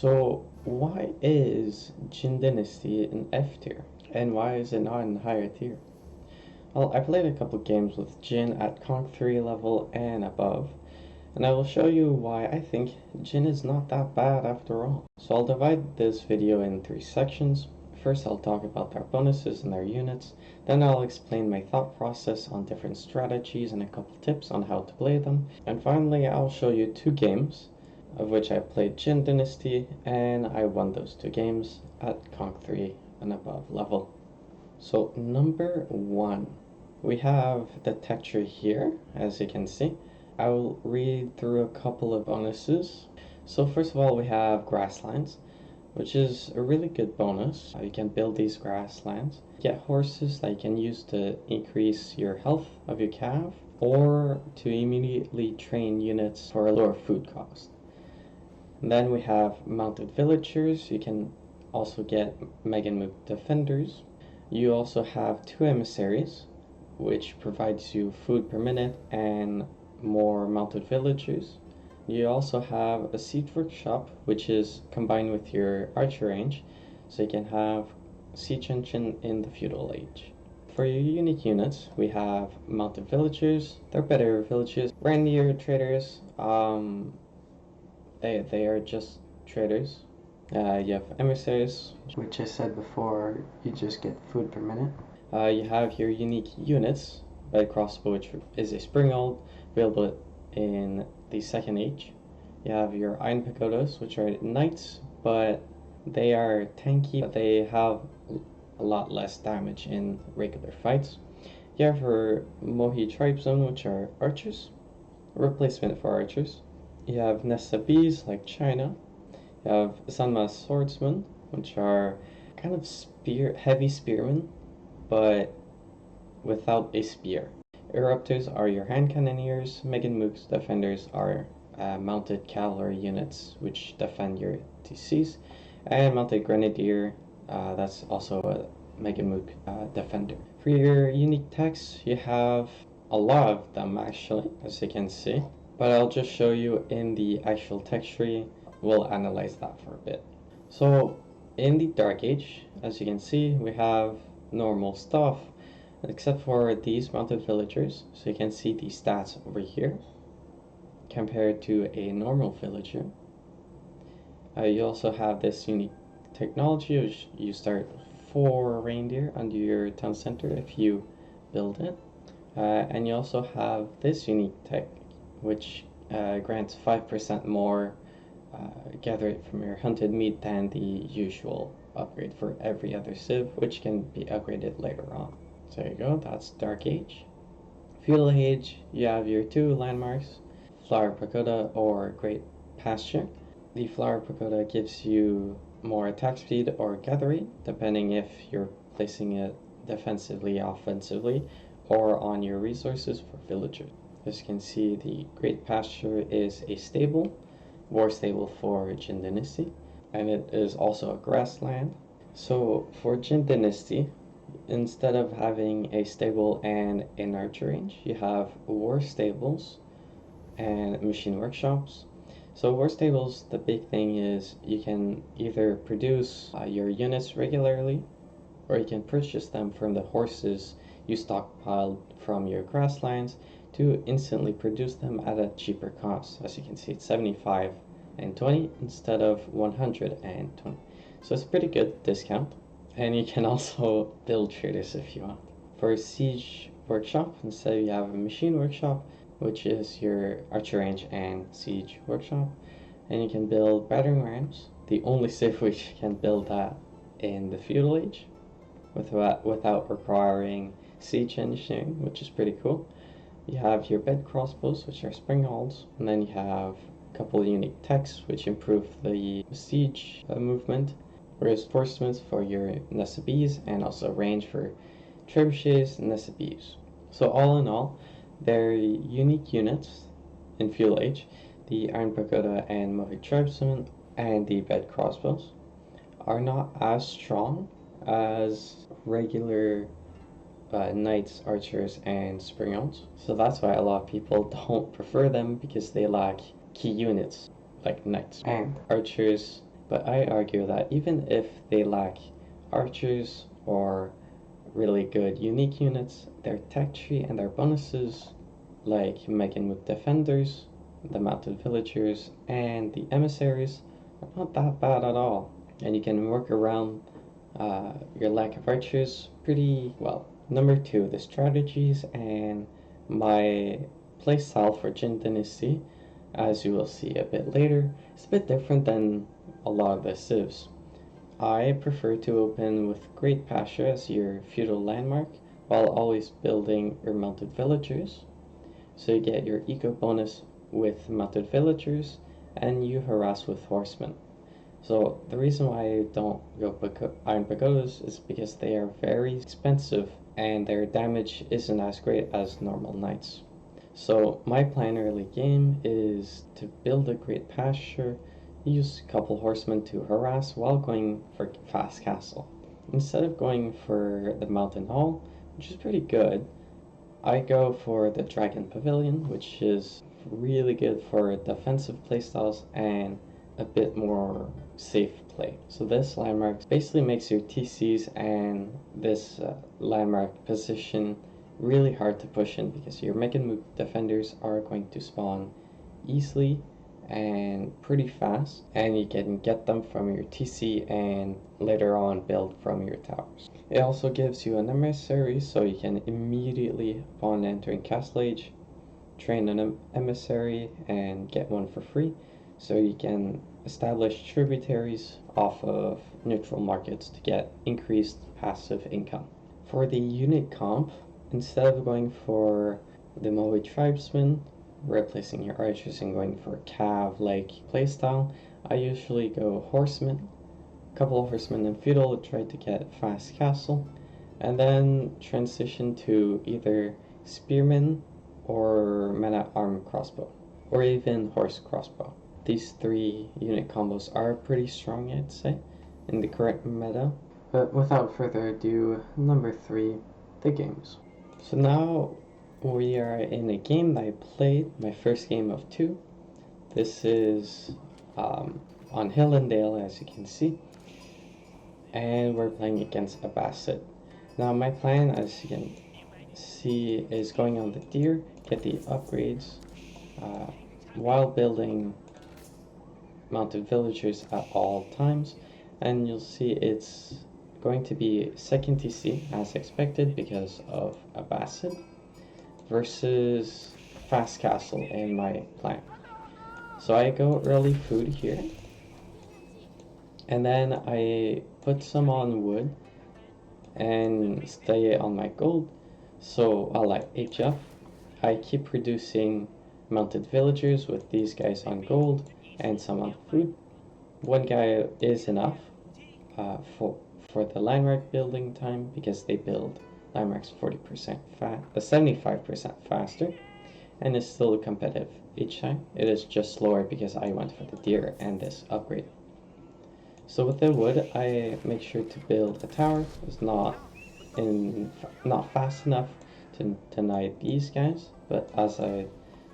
So why is Jin Dynasty in F tier? And why is it not in higher tier? Well, I played a couple games with Jin at Conk 3 level and above, and I will show you why I think Jin is not that bad after all. So I'll divide this video in 3 sections. First I'll talk about their bonuses and their units, then I'll explain my thought process on different strategies and a couple tips on how to play them, and finally I'll show you 2 games of which I played Jin Dynasty, and I won those 2 games at Conk 3 and above level. So number 1, we have the tech tree here, as you can see. I will read through a couple of bonuses. So first of all, we have grasslands, which is a really good bonus. You can build these grasslands, get horses that you can use to increase your health of your calf, or to immediately train units for a lower food cost. And then we have mounted villagers. You can also get Meganmook defenders. You also have 2 emissaries, which provides you food per minute and more mounted villagers. You also have a siege workshop, which is combined with your archer range, so you can have siege engine in the feudal age. For your unique units, we have mounted villagers. They're better villagers. Reindeer traders, they are just traders. You have emissaries, which I said before, you just get food per minute. You have your unique units, Red Crossbow, which is a Springald, available in the Second Age. You have your Iron Pagodas, which are knights, but they are tanky, but they have a lot less damage in regular fights. You have your Mohi Tribesmen, which are archers, a replacement for archers. You have Nessa Bees, like China. You have Sanma Swordsmen, which are kind of heavy spearmen, but without a spear. Eruptors are your hand cannoneers. Meganmook's defenders are mounted cavalry units which defend your TCs, and mounted grenadier, that's also a Meganmook defender. For your unique techs, you have a lot of them actually, as you can see, but I'll just show you in the actual tech tree. We'll analyze that for a bit. So in the Dark Age, as you can see, we have normal stuff, except for these mounted villagers. So you can see the stats over here compared to a normal villager. You also have this unique technology, which you start 4 reindeer under your town center if you build it. And you also have this unique tech, which grants 5% more gather it from your hunted meat than the usual upgrade for every other civ, which can be upgraded later on. So there you go, that's Dark Age. Feudal Age, you have your 2 landmarks, Flower Pagoda or Great Pasture. The Flower Pagoda gives you more attack speed or gather rate, depending if you're placing it defensively, offensively, or on your resources for villagers. As you can see, the Great Pasture is a stable, war stable for Jin Dynasty, and it is also a grassland. So for Jin Dynasty, instead of having a stable and an archer range, you have war stables and machine workshops. So war stables, the big thing is you can either produce your units regularly, or you can purchase them from the horses you stockpiled from your grasslands to instantly produce them at a cheaper cost. As you can see, it's 75 and 20 instead of 120. So it's a pretty good discount. And you can also build traders if you want. For siege workshop, instead you have a machine workshop, which is your archer range and siege workshop, and you can build battering rams, the only civ which can build that in the feudal age without requiring siege engineering, which is pretty cool. You have your bed crossbows, which are springhalds, and then you have a couple of unique techs which improve the siege movement, reinforcements for your Nessa Bees, and also range for trebuchets and Nessa Bees. So all in all, they're unique units in feudal age. The Iron Pagoda and Mohi Tribesmen and the bed crossbows are not as strong as regular knights, archers, and springhalds. So that's why a lot of people don't prefer them, because they lack key units like knights and archers, but I argue that even if they lack archers or really good unique units, their tech tree and their bonuses, like Meganwood Defenders, the Mounted Villagers, and the Emissaries, are not that bad at all, and you can work around your lack of archers pretty well. Number 2, the strategies and my playstyle for Jin Dynasty, as you will see a bit later, is a bit different than a lot of the civs. I prefer to open with Great Pasha as your feudal landmark while always building your mounted villagers. So you get your eco bonus with mounted villagers and you harass with horsemen. So the reason why I don't go Iron Pagodas is because they are very expensive and their damage isn't as great as normal knights. So my plan early game is to build a Great Pasture, use a couple horsemen to harass while going for Fast Castle. Instead of going for the Mountain Hall, which is pretty good, I go for the Dragon Pavilion, which is really good for defensive playstyles and a bit more safe play. So this landmark basically makes your TCs and this landmark position really hard to push in because your Megan defenders are going to spawn easily and pretty fast, and you can get them from your TC and later on build from your towers. It also gives you an emissary, so you can immediately upon entering Castle Age train an emissary and get one for free, so you can establish tributaries off of neutral markets to get increased passive income. For the unit comp, instead of going for the Moe Tribesmen, replacing your archers and going for cav-like playstyle, I usually go horsemen, a couple of horsemen and feudal to try to get fast castle, and then transition to either spearmen or men-at-arm crossbow, or even horse crossbow. These 3 unit combos are pretty strong, I'd say, in the current meta. But without further ado, number 3, the games. So now we are in a game that I played, my first game of 2. This is on Hillendale, as you can see, and we're playing against Abbasid. Now my plan, as you can see, is going on the deer, get the upgrades while building mounted villagers at all times, and you'll see it's going to be second TC as expected because of Abbasid versus Fast Castle in my plan. So I go early food here, and then I put some on wood and stay on my gold. So while I age up, I keep producing mounted villagers with these guys on gold and some on food. One guy is enough for the landmark building time because they build landmarks 75% faster, and is still competitive each time. It is just slower because I went for the deer and this upgrade. So with the wood, I make sure to build a tower. It's not fast enough to deny these guys, but as I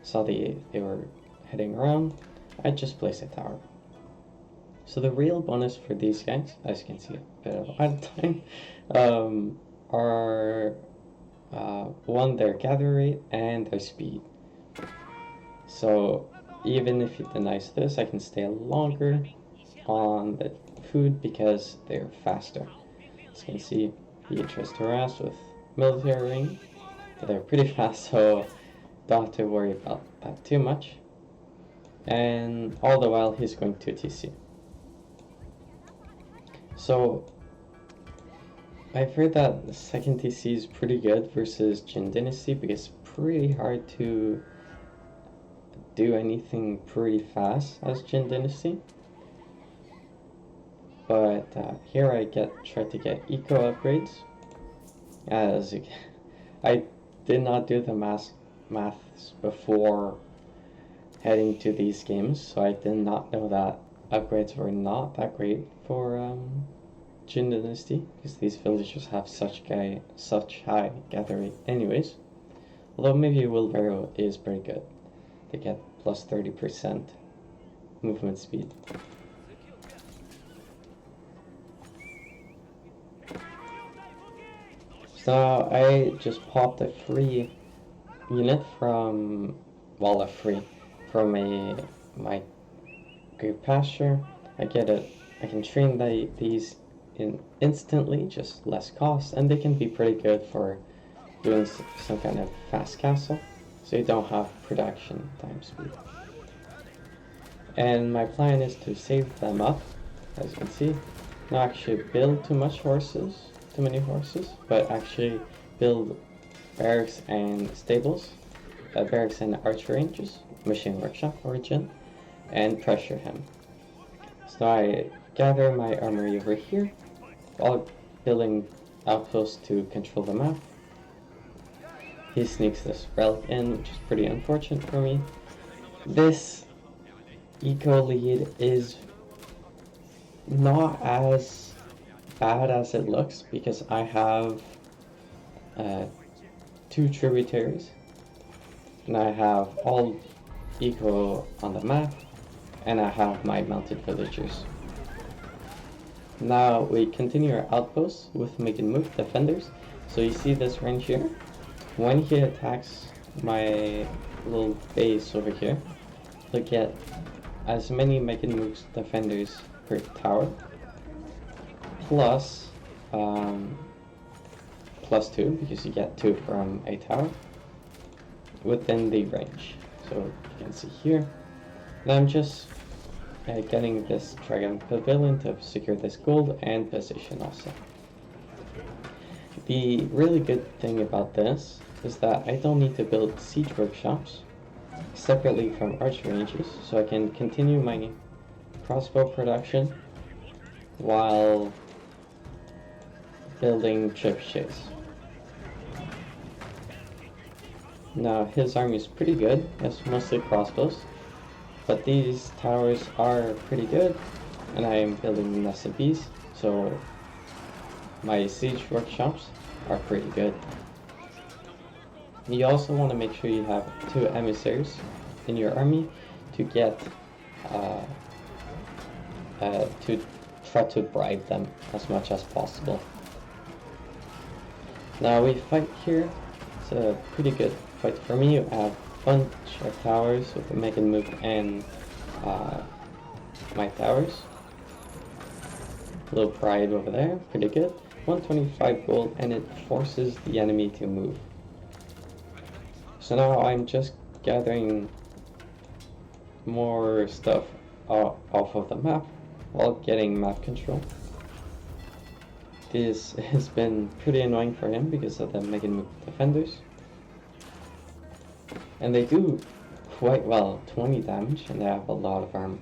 saw they were heading around, I just placed a tower. So the real bonus for these guys, as you can see a bit of idle time, are one, their gather rate and their speed. So even if it denies this, I can stay longer on the food because they're faster. As you can see, he tries to harass with military ring, but they're pretty fast, so don't have to worry about that too much. And all the while he's going to TC. So I've heard that the second TC is pretty good versus Jin Dynasty because it's pretty hard to do anything pretty fast as Jin Dynasty. But here I try to get eco upgrades. As I did not do the maths before heading to these games, so I did not know that upgrades were not that great for Jin Dynasty because these villagers have such high gather rate anyways. Although maybe Wheelbarrow is pretty good. They get plus 30% movement speed. So I just popped a free unit from, well, from my great pasture. I can train these instantly, just less cost, and they can be pretty good for doing some kind of fast castle, so you don't have production time speed. And my plan is to save them up, as you can see, not actually build too many horses, but actually build barracks and stables, barracks and archer ranges, machine workshop origin, and pressure him. So I gather my armory over here, while building outposts to control the map. He sneaks this relic in, which is pretty unfortunate for me. This eco lead is not as bad as it looks because I have 2 tributaries and I have all eco on the map and I have my mounted villagers. Now we continue our outposts with Meganmuk defenders. So you see this range here. When he attacks my little base over here, he'll get as many Meganmuk's defenders per tower, plus 2, because you get 2 from a tower within the range. So you can see here. Now I'm just getting this Dragon Pavilion to secure this gold and position also. The really good thing about this is that I don't need to build siege workshops separately from archer ranges, so I can continue my crossbow production while building trebuchets. Now his army is pretty good, it's mostly crossbows, but these towers are pretty good, and I am building necessities, so my siege workshops are pretty good. You also want to make sure you have 2 emissaries in your army to get to try to bribe them as much as possible. Now we fight here. It's a pretty good fight for me. I have a bunch of towers with the Meganmuk and my towers. A little pride over there, pretty good. 125 gold, and it forces the enemy to move. So now I'm just gathering more stuff off of the map while getting map control. This has been pretty annoying for him because of the Meganmuk defenders. And they do quite well, 20 damage, and they have a lot of armor.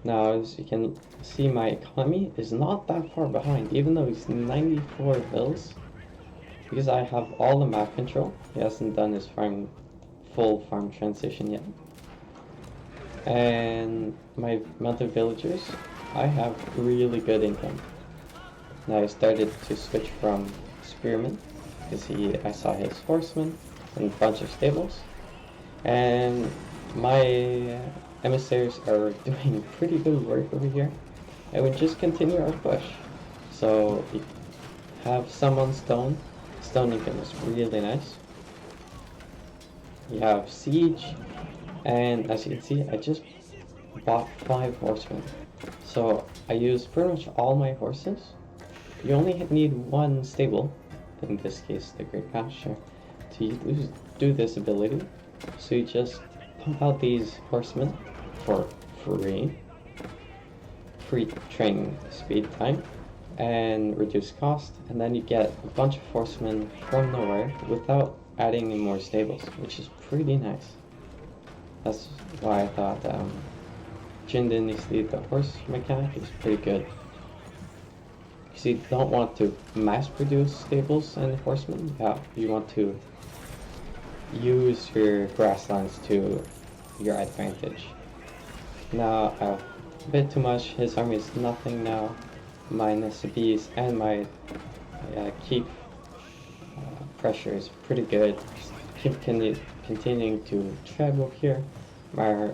Now, as you can see, my economy is not that far behind, even though he's 94 bills. Because I have all the map control, he hasn't done his full farm transition yet. And my mounted villagers, I have really good income. Now I started to switch from spearmen, because I saw his horsemen and a bunch of stables. And my emissaries are doing pretty good work over here. I would just continue our push. So we have some on stone. Stone income is really nice. You have siege, and as you can see, I just bought 5 horsemen. So I used pretty much all my horses. You only need 1 stable, in this case the Great Pasture, to do this ability. So you just pump out these horsemen for free training speed time and reduce cost, and then you get a bunch of horsemen from nowhere without adding any more stables, which is pretty nice. That's why I thought Jinden the horse mechanic is pretty good. Because you don't want to mass produce stables and horsemen, you want to use your grasslands to your advantage. Now I have a bit too much, his army is nothing now. My necessities and my keep pressure is pretty good. Keep continuing to travel here. My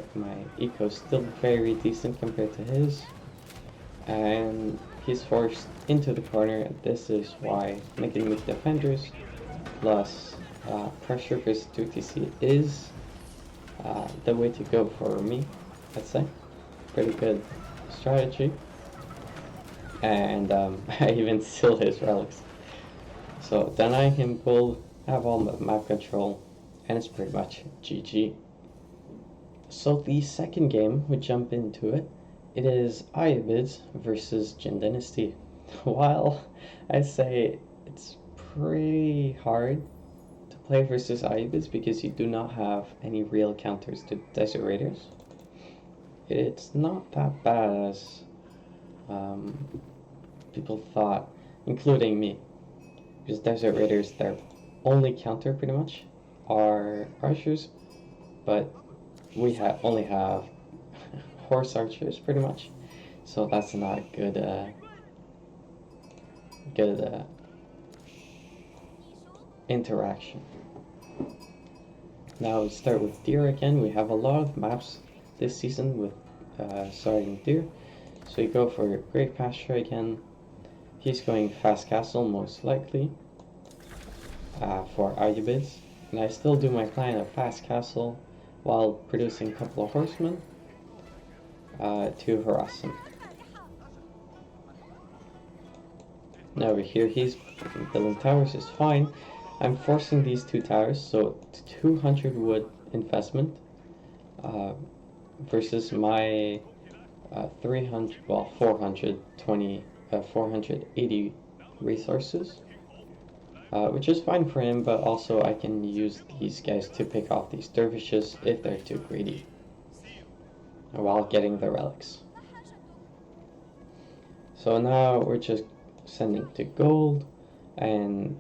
eco is still very decent compared to his. and he's forced into the corner, and this is why making with defenders plus pressure versus 2TC is the way to go for me, I'd say. Pretty good strategy. And I even steal his relics. So denying him gold, have all map control, and it's pretty much GG. So the second game, we jump into it. It is Ayyubids versus Jin Dynasty. While I say it's pretty hard to play versus Ayyubids because you do not have any real counters to Desert Raiders, it's not that bad as people thought, including me. Because Desert Raiders, their only counter pretty much are archers, but we only have horse archers pretty much, so that's not a good interaction. Now we start with deer again. We have a lot of maps this season with starting deer, so you go for Great Pasture again. He's going Fast Castle most likely for Ayyubids, and I still do my plan of Fast Castle while producing a couple of horsemen to harass him. Now over here he's building towers, is fine. I'm forcing these 2 towers, so 200 wood investment versus my 480 resources, which is fine for him, but also I can use these guys to pick off these dervishes if they're too greedy while getting the relics. So now we're just sending to gold and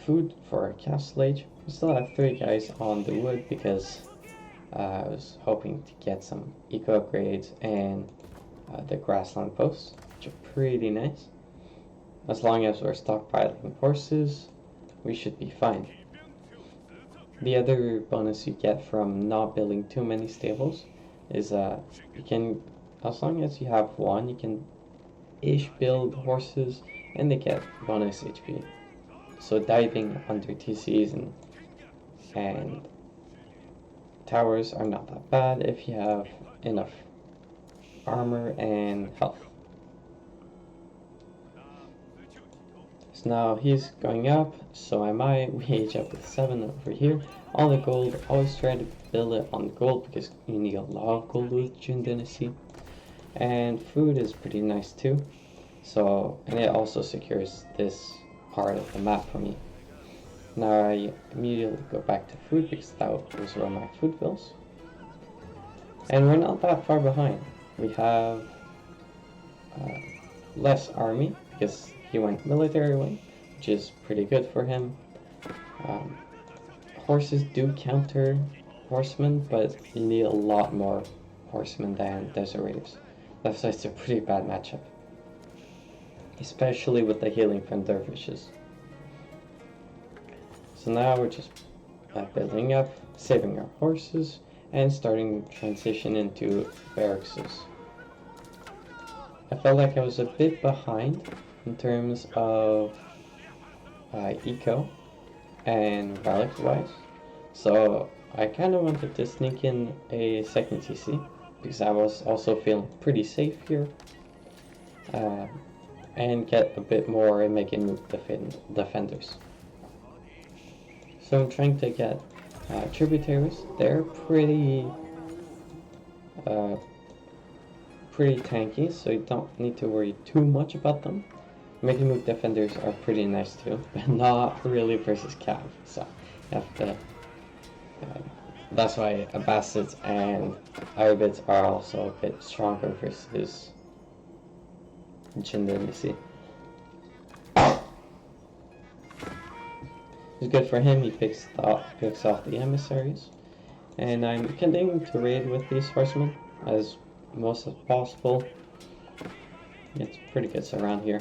food for our castle age. We still have 3 guys on the wood because I was hoping to get some eco upgrades and the grassland posts, which are pretty nice. As long as we're stockpiling horses, we should be fine. The other bonus you get from not building too many stables is you can, as long as you have one, you can build horses and they get bonus HP. So diving under TCs and towers are not that bad if you have enough armor and health. So now he's going up, so am I. We age up with 7 over here. All the gold, always try to build it on gold because you need a lot of gold with Jin Dynasty. And food is pretty nice too. So, and it also secures this part of the map for me. Now I immediately go back to food because that was where my food fills. And we're not that far behind. We have less army because he went military wing, which is pretty good for him. Horses do counter horsemen, but you need a lot more horsemen than Desert Raiders. That's why it's a pretty bad matchup, especially with the healing from dervishes. So now we're just building up, saving our horses, and starting transition into barracks. I felt like I was a bit behind in terms of eco and relic wise, so I kind of wanted to sneak in a second TC because I was also feeling pretty safe here, and get a bit more and make it move defenders. So I'm trying to get tributaries. They're pretty tanky, so you don't need to worry too much about them. Making move defenders are pretty nice too, but not really versus Cav. So you have to. That's why Abbasids and Ayyubids are also a bit stronger versus Jin Dynasty. It's good for him. He picks off the emissaries, and I'm continuing to raid with these horsemen as most as possible. It's pretty good around here.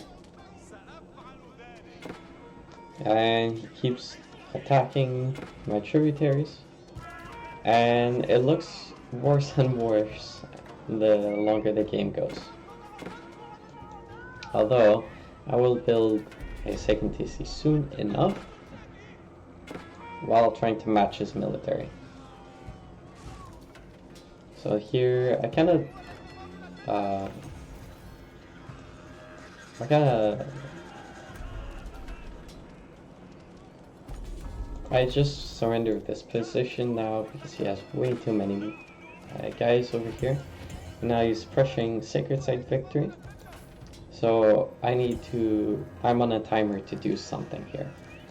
And he keeps attacking my tributaries, and it looks worse and worse the longer the game goes. Although, I will build a second TC soon enough while trying to match his military. So here, I just surrendered this position now because he has way too many guys over here. Now he's pressuring Sacred Site Victory. So I'm on a timer to do something here.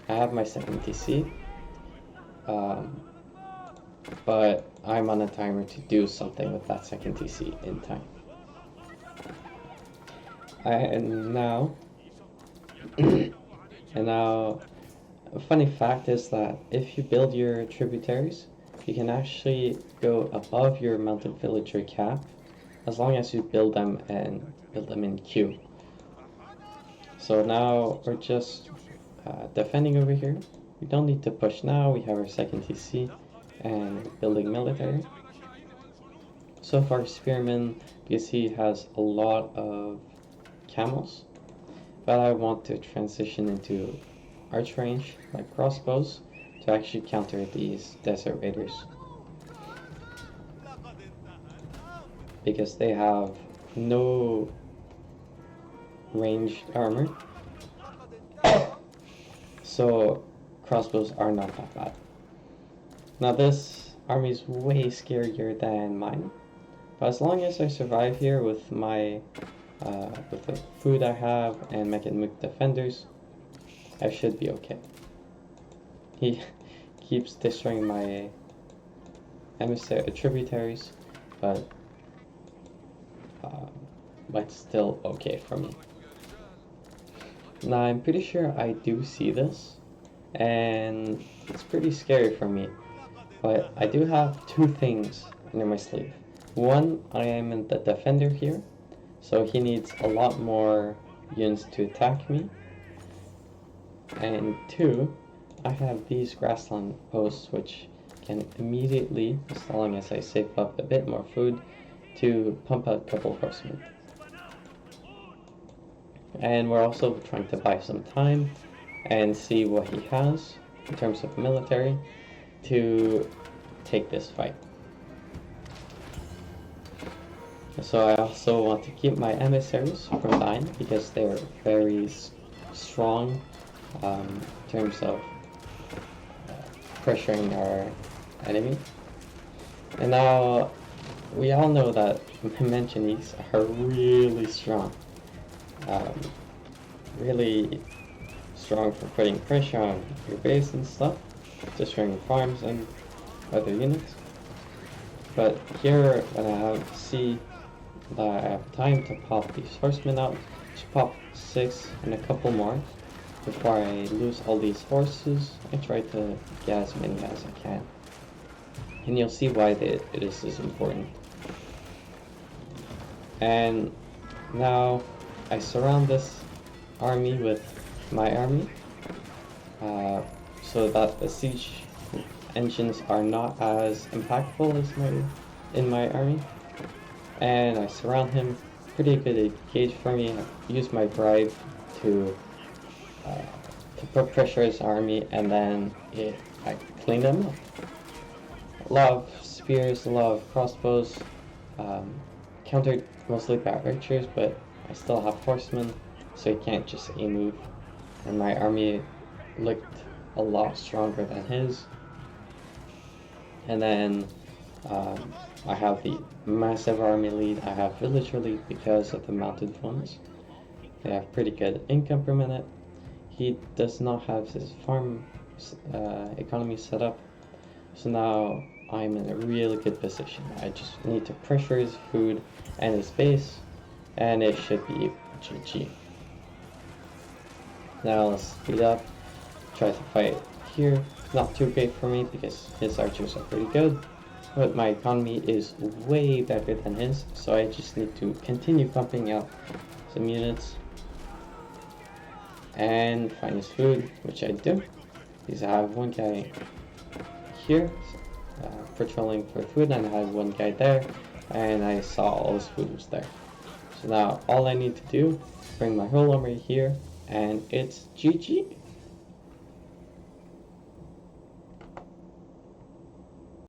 I have my second TC, but I'm on a timer to do something with that second TC in time. And now, a funny fact is that if you build your tributaries, you can actually go above your mounted villager cap as long as you build them in queue. So now we're just defending over here. We don't need to push now. We have our second TC and building military. So far, Spearman, because he has a lot of camels, but I want to transition into arch range like crossbows to actually counter these desert raiders, because they have no ranged armor, so crossbows are not that bad. Now this army is way scarier than mine, but as long as I survive here with my with the food I have and Mechanic defenders, I should be okay. He keeps destroying my emissary tributaries, but it's still okay for me. Now I'm pretty sure I do see this, and it's pretty scary for me, but I do have two things under my sleeve. One, I am in the defender here, so he needs a lot more units to attack me. And two, I have these grassland posts which can immediately, as long as I save up a bit more food, to pump out a couple horsemen. And we're also trying to buy some time and see what he has in terms of military to take this fight. So I also want to keep my emissaries from dying because they're very strong in terms of pressuring our enemy. And now we all know that Manchanies are really strong. Really strong for putting pressure on your base and stuff, destroying farms and other units. But here, when I see that I have time to pop these horsemen out, just pop 6 and a couple more before I lose all these horses. I try to get as many as I can, and you'll see why it is important. And now I surround this army with my army, so that the siege engines are not as impactful as in my army. And I surround him. Pretty good engage for me. I use my bribe to put pressure his army, and then I clean them up. A lot of spears, a lot of crossbows, countered mostly by archers, but I still have horsemen, so you can't just move. And my army looked a lot stronger than his. And then I have the massive army lead. I have villager lead because of the mounted ones. They have pretty good income per minute. He does not have his farm economy set up, so now I'm in a really good position. I just need to pressure his food and his base, and it should be GG. Now let's speed up, try to fight here. Not too great for me because his archers are pretty good, but my economy is way better than his, so I just need to continue pumping out some units and find his food, which I do, because I have one guy here patrolling for food, and I have one guy there, and I saw all his food was there. So now all I need to do bring my whole army here, and it's GG.